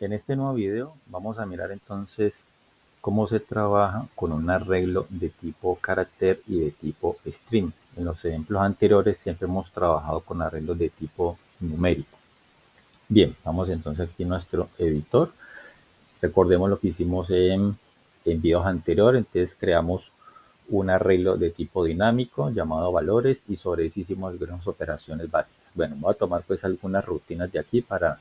En este nuevo video vamos a mirar entonces cómo se trabaja con un arreglo de tipo carácter y de tipo string. En los ejemplos anteriores siempre hemos trabajado con arreglos de tipo numérico. Bien, vamos entonces aquí a nuestro editor. Recordemos lo que hicimos en videos anteriores. Entonces creamos un arreglo de tipo dinámico llamado valores y sobre eso hicimos algunas operaciones básicas. Bueno, voy a tomar pues algunas rutinas de aquí para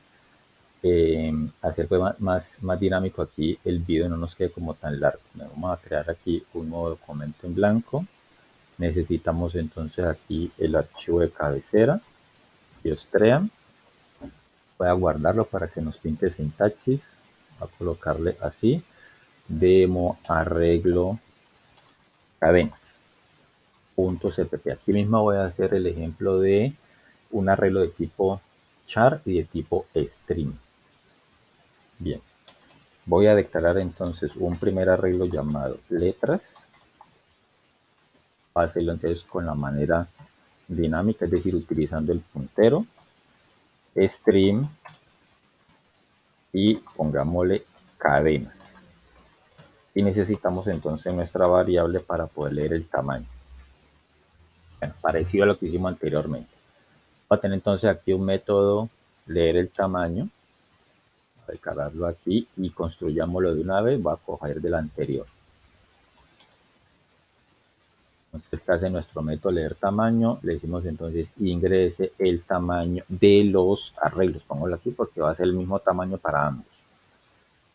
hacer pues más dinámico aquí el video, no nos quede como tan largo. Vamos a crear aquí un nuevo documento en blanco. Necesitamos entonces aquí el archivo de cabecera, Diostream. Voy a guardarlo para que nos pinte sintaxis. Voy a colocarle así, demo arreglo cadenas. .cpp. Aquí mismo voy a hacer el ejemplo de un arreglo de tipo char y de tipo string. Bien. Voy a declarar entonces un primer arreglo llamado letras. Voy a hacerlo entonces con la manera dinámica, es decir, utilizando el puntero, string y pongámosle cadenas. Y necesitamos entonces nuestra variable para poder leer el tamaño. Bueno, parecido a lo que hicimos anteriormente. Voy a tener entonces aquí un método leer el tamaño. Voy a declararlo aquí y construyámoslo de una vez. Voy a coger del anterior. Entonces, ¿qué hace nuestro método leer tamaño? Le decimos entonces ingrese el tamaño de los arreglos. Pongámoslo aquí porque va a ser el mismo tamaño para ambos.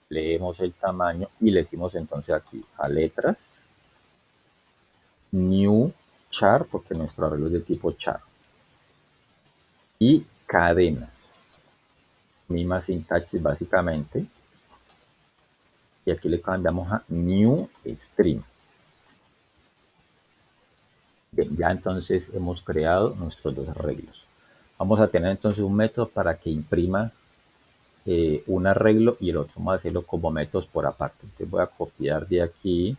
Leemos el tamaño y le decimos entonces aquí a letras new char, porque nuestro arreglo es de tipo char, y cadenas. Misma sintaxis básicamente. Y aquí le cambiamos a new string. Bien, ya entonces hemos creado nuestros dos arreglos. Vamos a tener entonces un método para que imprima un arreglo y el otro. Vamos a hacerlo como métodos por aparte. Entonces voy a copiar de aquí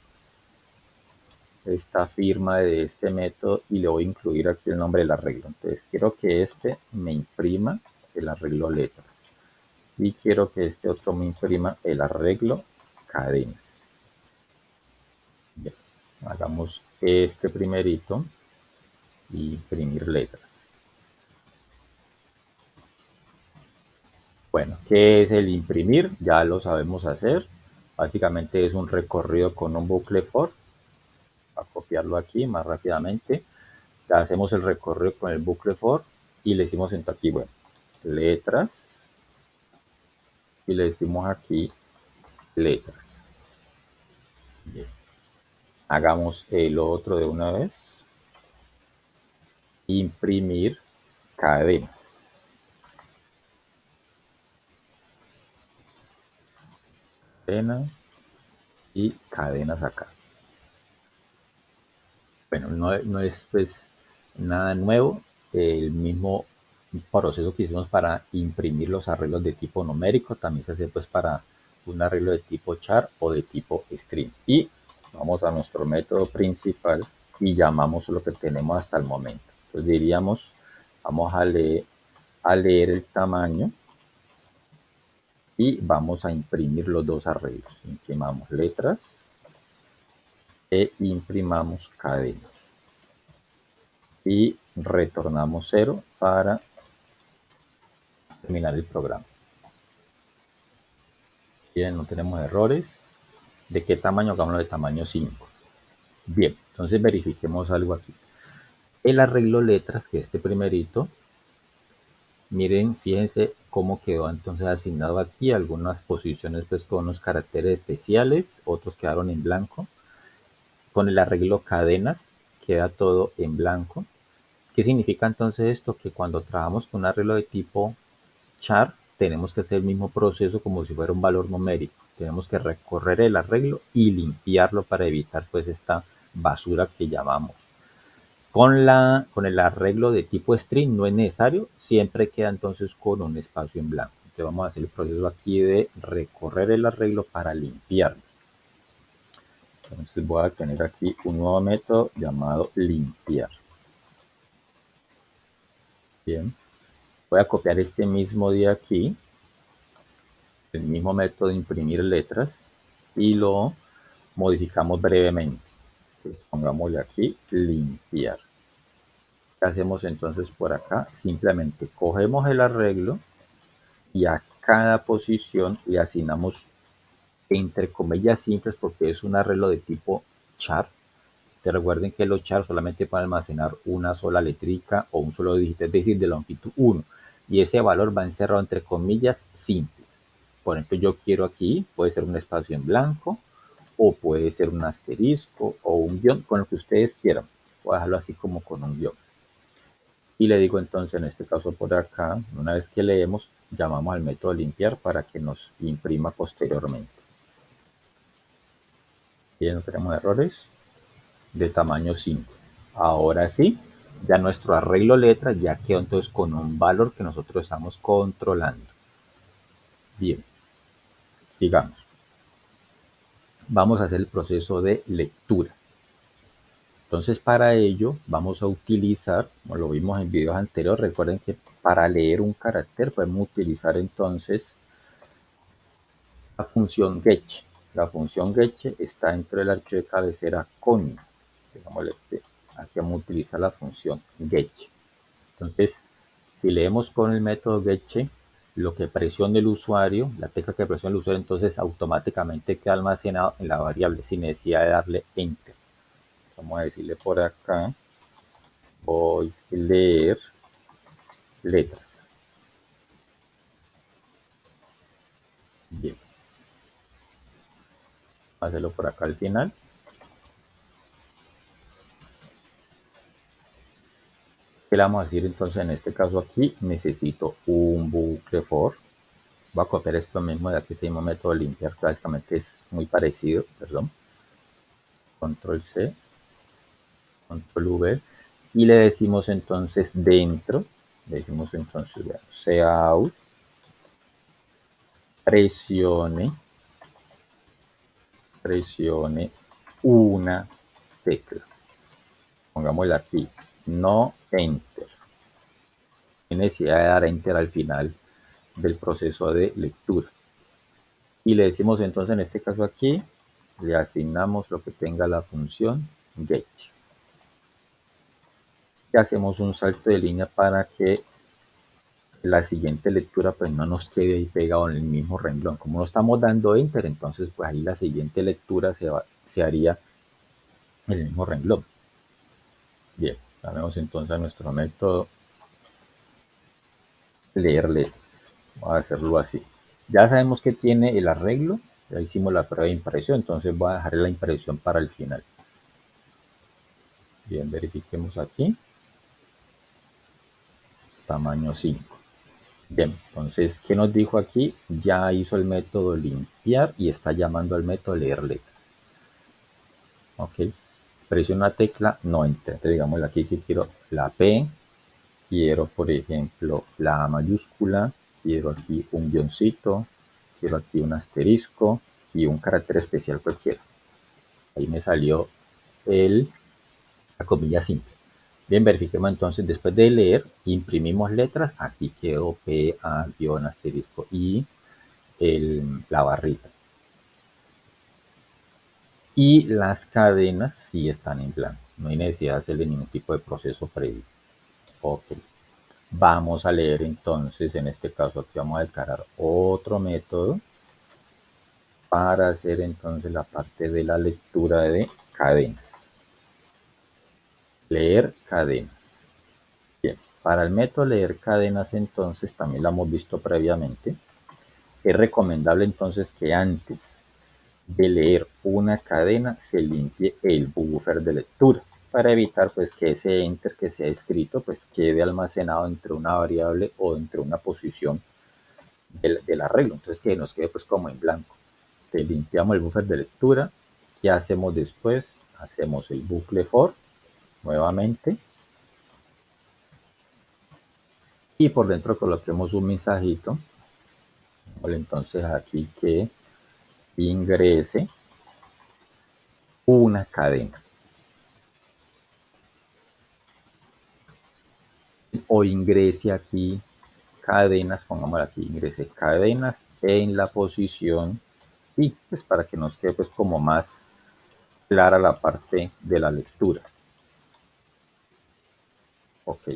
esta firma de este método y le voy a incluir aquí el nombre del arreglo. Entonces quiero que este me imprima el arreglo letras y quiero que este otro me imprima el arreglo cadenas. Bien, hagamos este primerito y imprimir letras. Bueno, ¿qué es el imprimir? Ya lo sabemos hacer. Básicamente es un recorrido con un bucle for. A copiarlo aquí más rápidamente. Ya hacemos el recorrido con el bucle for y le decimos en aquí, bueno, letras y le decimos aquí letras. Bien. Hagamos el otro de una vez. Imprimir cadenas. Cadena y cadenas acá. Bueno, no es pues nada nuevo. El mismo proceso que hicimos para imprimir los arreglos de tipo numérico también se hace pues para un arreglo de tipo char o de tipo string. Y vamos a nuestro método principal y llamamos lo que tenemos hasta el momento. Entonces diríamos, vamos a leer el tamaño y vamos a imprimir los dos arreglos. Imprimamos letras e imprimamos cadenas. Y retornamos 0 para terminar el programa. Bien, no tenemos errores. ¿De qué tamaño? Hagámoslo de tamaño 5. Bien, entonces verifiquemos algo aquí. El arreglo letras, que este primerito, miren, fíjense cómo quedó entonces asignado aquí. Algunas posiciones pues con unos caracteres especiales, otros quedaron en blanco. Con el arreglo cadenas queda todo en blanco. ¿Qué significa entonces esto? Que cuando trabajamos con un arreglo de tipo char, tenemos que hacer el mismo proceso como si fuera un valor numérico. Tenemos que recorrer el arreglo y limpiarlo para evitar pues esta basura que llamamos. Con el arreglo de tipo string no es necesario, siempre queda entonces con un espacio en blanco. Entonces vamos a hacer el proceso aquí de recorrer el arreglo para limpiarlo. Entonces voy a tener aquí un nuevo método llamado limpiar. Bien, voy a copiar este mismo de aquí el mismo método de imprimir letras y lo modificamos brevemente. Entonces, pongámosle aquí limpiar. ¿Qué hacemos entonces por acá? Simplemente cogemos el arreglo y a cada posición le asignamos entre comillas simples porque es un arreglo de tipo char. Te recuerden que los char solamente pueden almacenar una sola letrica o un solo dígito, es decir, de longitud 1. Y ese valor va encerrado entre comillas simples. Por ejemplo, yo quiero aquí, puede ser un espacio en blanco o puede ser un asterisco o un guión, con lo que ustedes quieran. Voy a dejarlo así como con un guión. Y le digo entonces, en este caso por acá, una vez que leemos, llamamos al método limpiar para que nos imprima posteriormente. Bien, no tenemos errores de tamaño 5. Ahora sí, ya nuestro arreglo letra ya quedó entonces con un valor que nosotros estamos controlando. Bien, sigamos. Vamos a hacer el proceso de lectura. Entonces para ello vamos a utilizar, como lo vimos en videos anteriores, recuerden que para leer un carácter podemos utilizar entonces la función getch. La función getch está dentro del archivo de cabecera con. Aquí vamos a utilizar la función getch. Entonces, si leemos con el método getch, lo que presione el usuario, la tecla que presione el usuario, entonces automáticamente queda almacenado en la variable sin necesidad de darle enter. Vamos a decirle por acá, voy a leer letras. Bien, hacerlo por acá al final. ¿Qué le vamos a decir entonces? En este caso aquí necesito un bucle for. Voy a copiar esto mismo de aquí, este mismo método de limpiar, que básicamente es muy parecido, perdón. Control C, Control V, y le decimos entonces dentro, le decimos entonces cout, presione una tecla. Pongámosle aquí, no enter. Hay necesidad de dar enter al final del proceso de lectura. Y le decimos entonces en este caso aquí, le asignamos lo que tenga la función get. Y hacemos un salto de línea para que la siguiente lectura pues no nos quede ahí pegado en el mismo renglón. Como no estamos dando enter, entonces pues ahí la siguiente lectura se haría en el mismo renglón. Bien, vamos entonces a nuestro método leer letras. Vamos a hacerlo así. Ya sabemos que tiene el arreglo, ya hicimos la prueba de impresión, entonces voy a dejar la impresión para el final. Bien, verifiquemos aquí. Tamaño 5. Bien, entonces, ¿qué nos dijo aquí? Ya hizo el método limpiar y está llamando al método leer letras. Ok, presiono una tecla, no enter. Entonces, digamos aquí que quiero la P, quiero, por ejemplo, la A mayúscula, quiero aquí un guioncito, quiero aquí un asterisco y un carácter especial cualquiera. Ahí me salió la comilla simple. Bien, verifiquemos entonces, después de leer, imprimimos letras, aquí quedó P, A, guión, asterisco y la barrita. Y las cadenas sí están en blanco, no hay necesidad de hacerle ningún tipo de proceso previo. Ok, vamos a leer entonces, en este caso aquí vamos a declarar otro método para hacer entonces la parte de la lectura de cadenas. Leer cadenas. Bien, para el método leer cadenas entonces, también lo hemos visto previamente, es recomendable entonces que antes de leer una cadena se limpie el buffer de lectura para evitar pues que ese enter que se ha escrito pues quede almacenado entre una variable o entre una posición del arreglo, entonces que nos quede pues como en blanco. Te limpiamos el buffer de lectura. ¿Qué hacemos después? Hacemos el bucle for nuevamente y por dentro coloquemos un mensajito. Entonces aquí que ingrese una cadena o ingrese aquí cadenas, pongámoslo aquí, ingrese cadenas en la posición y pues para que nos quede pues como más clara la parte de la lectura. Ok,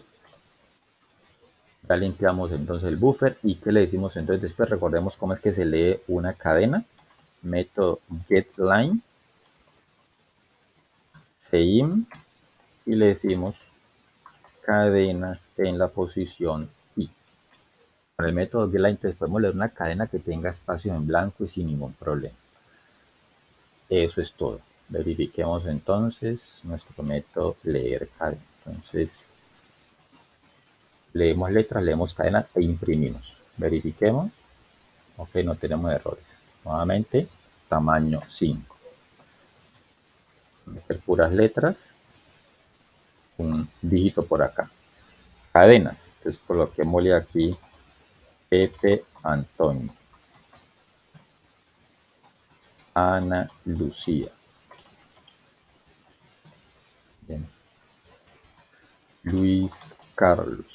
ya limpiamos entonces el buffer y ¿qué le decimos entonces después? Recordemos cómo es que se lee una cadena. Método getLine, seguim y le decimos cadenas en la posición i. Con el método getLine entonces podemos leer una cadena que tenga espacio en blanco y sin ningún problema. Eso es todo. Verifiquemos entonces nuestro método leer cadena. Entonces leemos letras, leemos cadenas e imprimimos. Verifiquemos. Ok, no tenemos errores. Nuevamente, tamaño 5. Meter puras letras, un dígito por acá. Cadenas. Entonces coloquémosle aquí Pepe Antonio, Ana Lucía. Bien. Luis Carlos.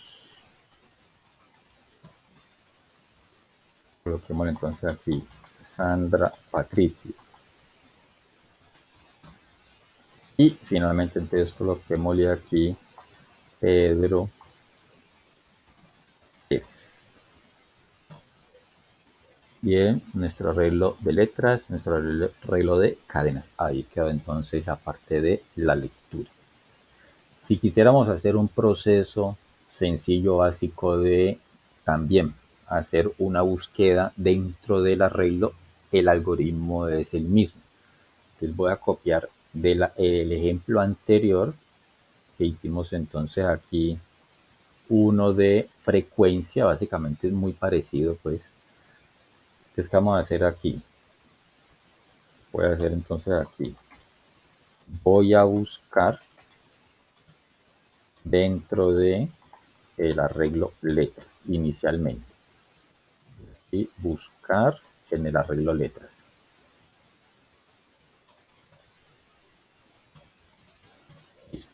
Coloquémosle entonces aquí Sandra Patricia. Y finalmente entonces coloquémosle aquí Pedro X. Bien, nuestro arreglo de letras, nuestro arreglo de cadenas. Ahí quedó entonces la parte de la lectura. Si quisiéramos hacer un proceso sencillo, básico de también hacer una búsqueda dentro del arreglo, el algoritmo es el mismo. Entonces voy a copiar el ejemplo anterior que hicimos entonces aquí, uno de frecuencia, básicamente es muy parecido pues. Entonces, ¿qué vamos a hacer aquí? Voy a hacer entonces aquí. Voy a buscar dentro de el arreglo letras inicialmente. Y buscar en el arreglo letras. Listo.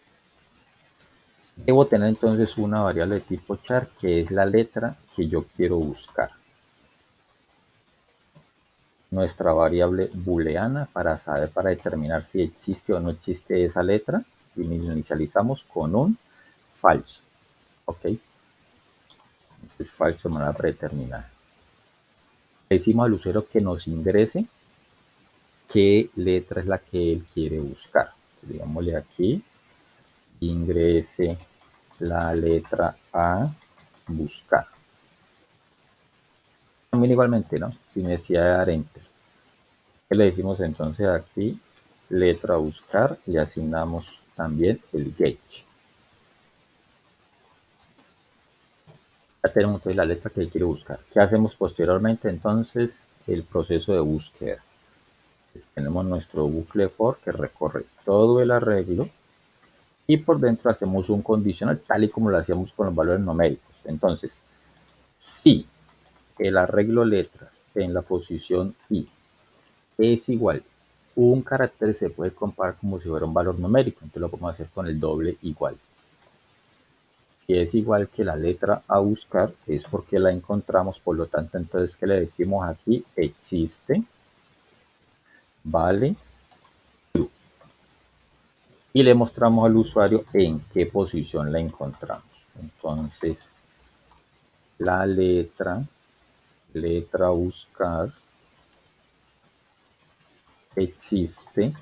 Debo tener entonces una variable de tipo char que es la letra que yo quiero buscar. Nuestra variable booleana para saber, para determinar si existe o no existe esa letra, y inicializamos con un falso. Ok, es falso de manera predeterminada. Le decimos al usuario que nos ingrese qué letra es la que él quiere buscar. Digámosle aquí, ingrese la letra A, buscar. También igualmente, ¿no? Sin necesidad de dar enter. ¿Qué le decimos entonces aquí? Letra a buscar y asignamos también el gauge. Ya tenemos entonces la letra que quiero buscar. ¿Qué hacemos posteriormente? Entonces, el proceso de búsqueda. Tenemos nuestro bucle for que recorre todo el arreglo y por dentro hacemos un condicional tal y como lo hacíamos con los valores numéricos. Entonces, si el arreglo letras en la posición i es igual, un carácter se puede comparar como si fuera un valor numérico, entonces lo podemos hacer con el doble igual. Si es igual que la letra a buscar, es porque la encontramos, por lo tanto, entonces, ¿qué le decimos aquí? Existe, vale, true. Y le mostramos al usuario en qué posición la encontramos. Entonces, la letra a buscar, existe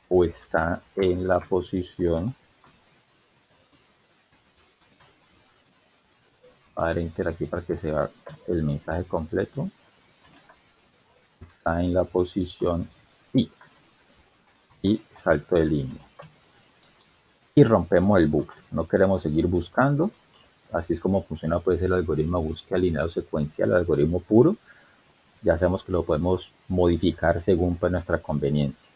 o está en la posición, a dar enter aquí para que se vea el mensaje completo, está en la posición I y salto de línea y rompemos el bucle. No queremos seguir buscando, así es como funciona pues el algoritmo de búsqueda lineal secuencial, el algoritmo puro. Ya sabemos que lo podemos modificar según pues nuestra conveniencia.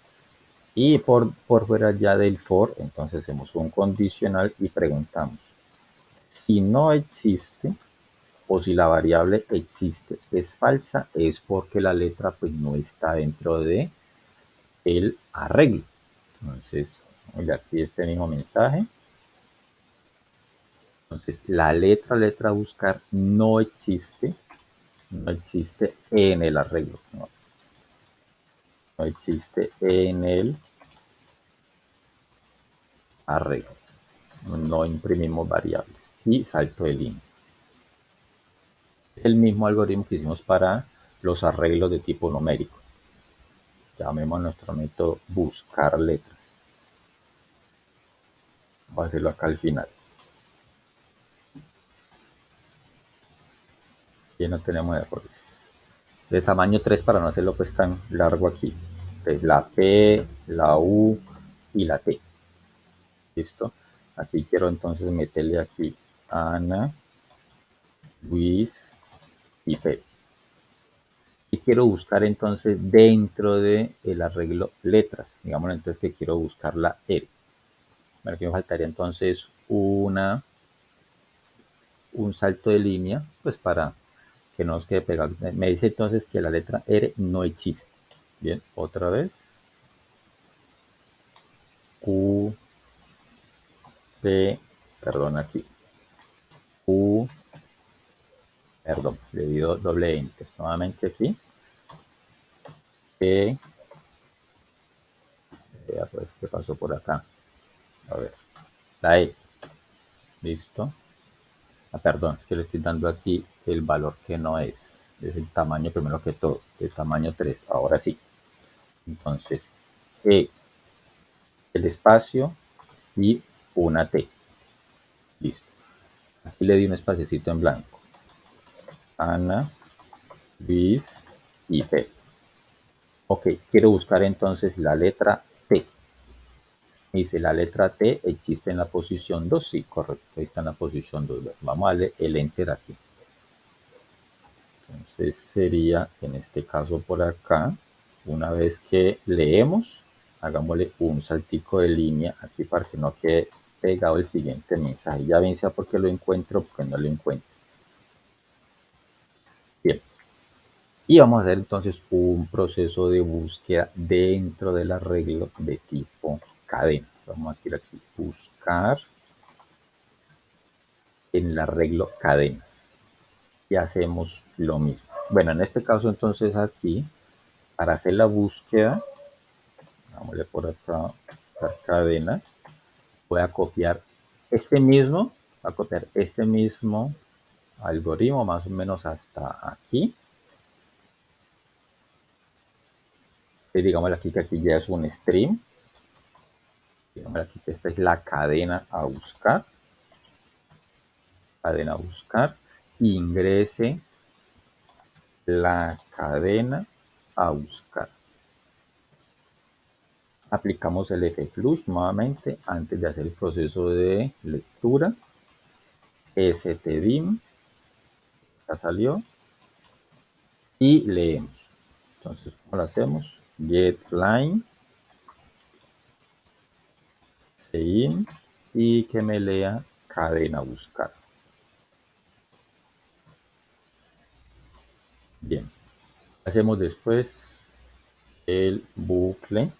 Y por fuera ya del for, entonces hacemos un condicional y preguntamos si no existe o si la variable existe es falsa, es porque la letra pues no está dentro de el arreglo. Entonces, aquí este mismo mensaje. Entonces, la letra a buscar no existe en el arreglo, no existe en el arreglo. No imprimimos variables y salto de línea. El mismo algoritmo que hicimos para los arreglos de tipo numérico. Llamemos a nuestro método buscar letras. Voy a hacerlo acá al final. Y no tenemos errores. De tamaño 3 para no hacerlo pues tan largo aquí. Entonces la P, la U y la T. ¿Listo? Aquí quiero entonces meterle aquí Ana, Luis y P. Y quiero buscar entonces dentro del arreglo letras. Digamos entonces que quiero buscar la R. Bueno, aquí me faltaría entonces un salto de línea, pues para que no nos quede pegado. Me dice entonces que la letra R no existe. Bien, otra vez. Q, P, perdón aquí. Q, perdón, le di doble enter. Nuevamente aquí. P, pues, ¿qué pasó por acá? A ver, la E. Listo. Perdón, es que le estoy dando aquí el valor que no es. Es el tamaño primero que todo, el tamaño 3. Ahora sí. Entonces, el espacio y una T. Listo. Aquí le di un espaciocito en blanco. Ana, Luis y P. Ok, quiero buscar entonces la letra T. Dice, la letra T existe en la posición 2. Sí, correcto. Ahí está en la posición 2. Vamos a darle el enter aquí. Entonces sería, en este caso por acá, una vez que leemos, hagámosle un saltico de línea aquí para que no quede pegado el siguiente mensaje. Ya bien sea porque lo encuentro o porque no lo encuentro. Bien. Y vamos a hacer entonces un proceso de búsqueda dentro del arreglo de tipo cadena. Vamos a tirar aquí buscar en el arreglo cadenas. Y hacemos lo mismo. Bueno, en este caso entonces aquí, para hacer la búsqueda, vámonos por acá, las cadenas, voy a copiar voy a copiar este mismo algoritmo más o menos hasta aquí. Y digamos aquí que aquí ya es un stream. Digamos aquí que esta es la cadena a buscar. Cadena a buscar. Ingrese la cadena a buscar. Aplicamos el Flush nuevamente antes de hacer el proceso de lectura. stdim, ya salió. Y leemos. Entonces, ¿cómo lo hacemos? GetLine, Sein y que me lea cadena a buscar. Bien. Hacemos después el bucle.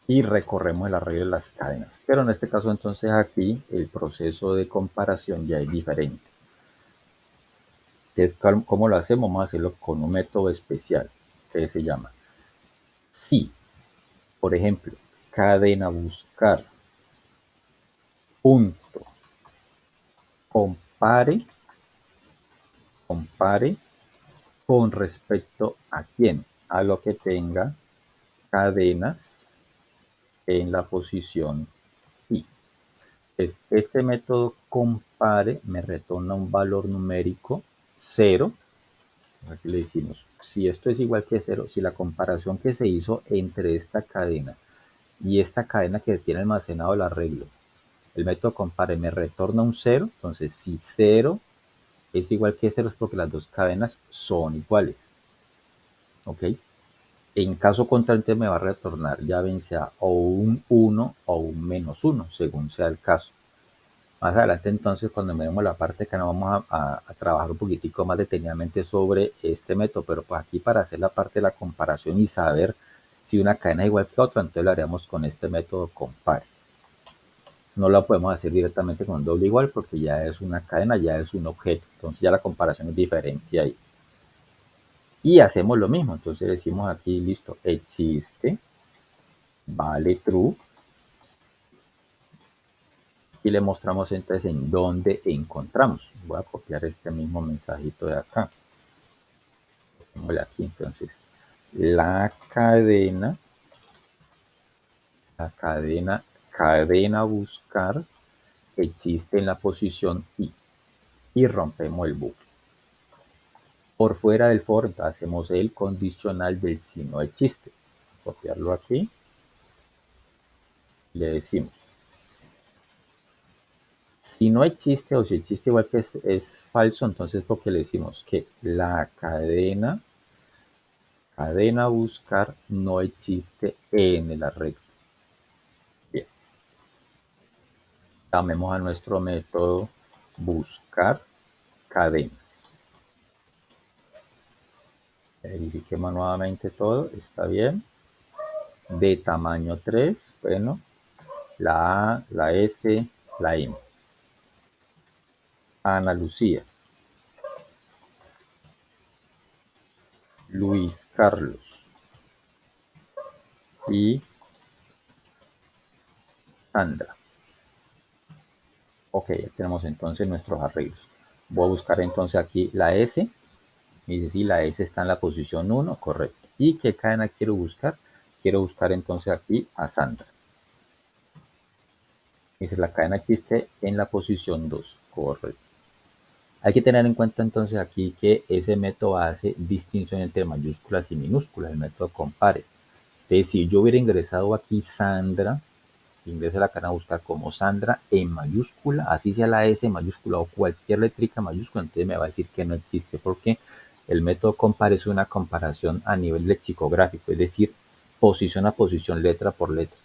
Y recorremos el arreglo de las cadenas. Pero en este caso entonces aquí el proceso de comparación ya es diferente. Entonces, ¿cómo lo hacemos? Vamos a hacerlo con un método especial que se llama si, por ejemplo, cadena buscar punto compare con respecto a quién, a lo que tenga cadenas en la posición i. Este método compare me retorna un valor numérico 0. Aquí le decimos, si esto es igual que 0, si la comparación que se hizo entre esta cadena y esta cadena que tiene almacenado el arreglo, el método compare me retorna un 0, entonces si 0 es igual que 0 es porque las dos cadenas son iguales. ¿Ok? En caso contrario me va a retornar ya bien sea o un 1 o un menos 1, según sea el caso. Más adelante entonces cuando miremos la parte que nos vamos a trabajar un poquitico más detenidamente sobre este método, pero pues aquí para hacer la parte de la comparación y saber Si una cadena es igual que otra, entonces lo haríamos con este método compare. No lo podemos hacer directamente con doble igual porque ya es una cadena, ya es un objeto. Entonces ya la comparación es diferente ahí. Y hacemos lo mismo. Entonces decimos aquí, listo, existe, vale true. Y le mostramos entonces en dónde encontramos. Voy a copiar este mismo mensajito de acá. Pongámosle aquí entonces. La cadena buscar existe en la posición I y rompemos el bucle. Por fuera del for hacemos el condicional del si no existe. Copiarlo aquí. Le decimos, si no existe o si existe igual que es falso, entonces porque le decimos que la cadena buscar no existe en el arreglo. Bien. Llamemos a nuestro método buscar cadenas. Verifiquemos nuevamente todo, está bien. De tamaño 3, bueno, la A, la S, la M. Ana Lucía. Luis Carlos. Y Sandra. Ok, ya tenemos entonces nuestros arreglos. Voy a buscar entonces aquí la S. Me dice si la S está en la posición 1, correcto. ¿Y qué cadena quiero buscar? Quiero buscar entonces aquí a Sandra. Dice la cadena existe en la posición 2, correcto. Hay que tener en cuenta entonces aquí que ese método hace distinción entre mayúsculas y minúsculas, el método compare. Entonces, si yo hubiera ingresado aquí Sandra, ingresa la cadena a buscar como Sandra en mayúscula, así sea la S mayúscula o cualquier letrica mayúscula, entonces me va a decir que no existe porque el método compare es una comparación a nivel lexicográfico, es decir, posición a posición, letra por letra.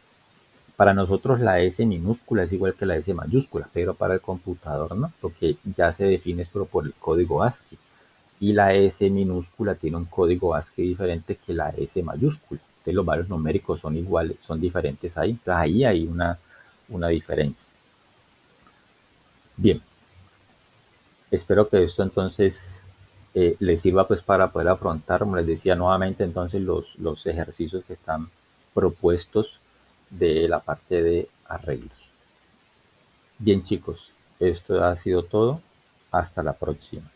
Para nosotros la S minúscula es igual que la S mayúscula, pero para el computador no, porque ya se define por el código ASCII. Y la S minúscula tiene un código ASCII diferente que la S mayúscula. Entonces los valores numéricos son iguales, son diferentes ahí. Entonces ahí hay una diferencia. Bien, espero que esto entonces les sirva pues para poder afrontar, como les decía nuevamente, entonces los ejercicios que están propuestos de la parte de arreglos. Bien chicos, esto ha sido todo. Hasta la próxima.